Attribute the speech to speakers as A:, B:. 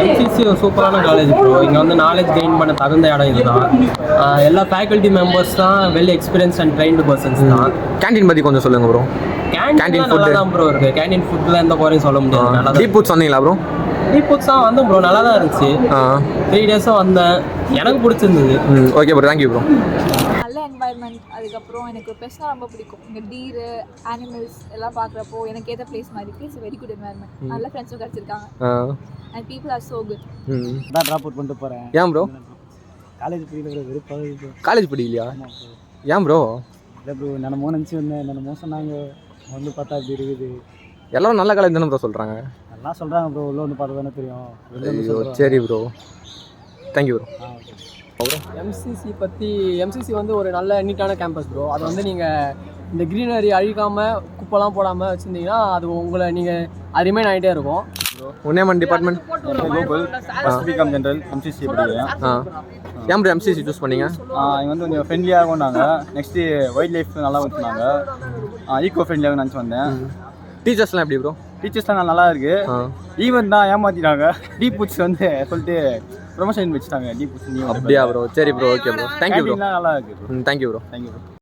A: MCC ஒரு சூப்பரான college bro. இங்கே வந்து நாலேஜ் கெயின் பண்ண தகுந்த இடம் இதுதான். எல்லா ஃபேக்கல்ட்டி மெம்பர்ஸ் தான் well experience and trained persons தான்.
B: கேண்டீன் பற்றி கொஞ்சம் சொல்லுங்கள் ப்ரோ.
A: கேண்டீன் நல்லா தான் ப்ரோ இருக்குது. கேண்டீன் ஃபுட்டில் எந்த குறையும் சொல்ல முடியாது. நல்லா
B: டீப் ஃபுட்ஸ் வந்தீங்களா ப்ரோ?
A: டீப் ஃபுட்ஸ் தான் வந்தோம் ப்ரோ. நல்லா தான் இருந்துச்சு. 3 டேஸும் வந்தேன். எனக்கு பிடிச்சிருந்தது.
B: Okay bro, thank you bro.
C: நல்ல என்வாயர்மெண்ட். அதுக்கப்புறம் எனக்கு பெஸ்ட்டாக ரொம்ப பிடிக்கும். இங்கே டீரு அனிமல்ஸ் எல்லாம் பார்க்குறப்போ எனக்கு ஏற்ற பிளேஸ் மாதிரி இருக்குது. It's very good environment. நல்ல ஃப்ரெண்ட்ஸும் கிடச்சிருக்காங்க. And people are so good.
D: தான் ட்ராப் அவுட் பண்ணிட்டு போகிறேன்.
B: ஏன் ப்ரோ?
D: காலேஜ் படிக்கிற வெறுப்பாக.
B: காலேஜ் படிக்கலையா? ஏன் ப்ரோ?
D: இல்லை ப்ரோ, என்னமோ நினச்சி வந்தேன், என்னமோ சொன்னாங்க. வந்து பார்த்தா இப்படி இருக்குது.
B: எல்லாரும் நல்ல காலேஜ் தானே ப்ரோ சொல்கிறாங்க.
D: எல்லாம் சொல்கிறாங்க ப்ரோ, உள்ள வந்து பார்த்தா தானே தெரியும்.
B: சரி ப்ரோ, தேங்க்யூ ப்ரோ.
E: எம்சிசி வந்து ஒரு நல்ல நீட்டான கேம்பஸ் ப்ரோ. அது வந்து நீங்கள் இந்த க்ரீனரி அழிக்காமல் குப்பைலாம் போடாமல் வச்சுருந்தீங்கன்னா அது உங்களை நீங்கள் அது ரிமைன் ஆகிட்டே இருக்கும்.
B: உன்னியம்மன் department
D: Gokul BCom general MCC படிக்கிறேன்.
B: ஏன் ப்ரோ எம்சிசி சூஸ் பண்ணீங்க?
D: இங்கே வந்து கொஞ்சம் ஃப்ரெண்ட்லியாக கொண்டாங்க. நெக்ஸ்ட்டு வைல்ட் லைஃப் நல்லா வச்சுருந்தாங்க. ஈக்கோ ஃப்ரெண்ட்லியாக நினச்சி வந்தேன்.
B: டீச்சர்ஸ்லாம் எப்படி ப்ரோ?
D: டீச்சர்ஸ்லாம் நல்லா இருக்கு. ஈவன் தான் ஏமாற்றிட்டாங்க. டீப் புட்ஸ் வந்து சொல்லிட்டு ப்ரொமோஷன் வச்சுட்டாங்க. டீப் புட்ஸ்
B: அப்படியா ப்ரோ? சரி bro, okay bro, thank you bro.
D: நல்லா இருக்கு.
B: Thank you bro.
D: Thank you bro.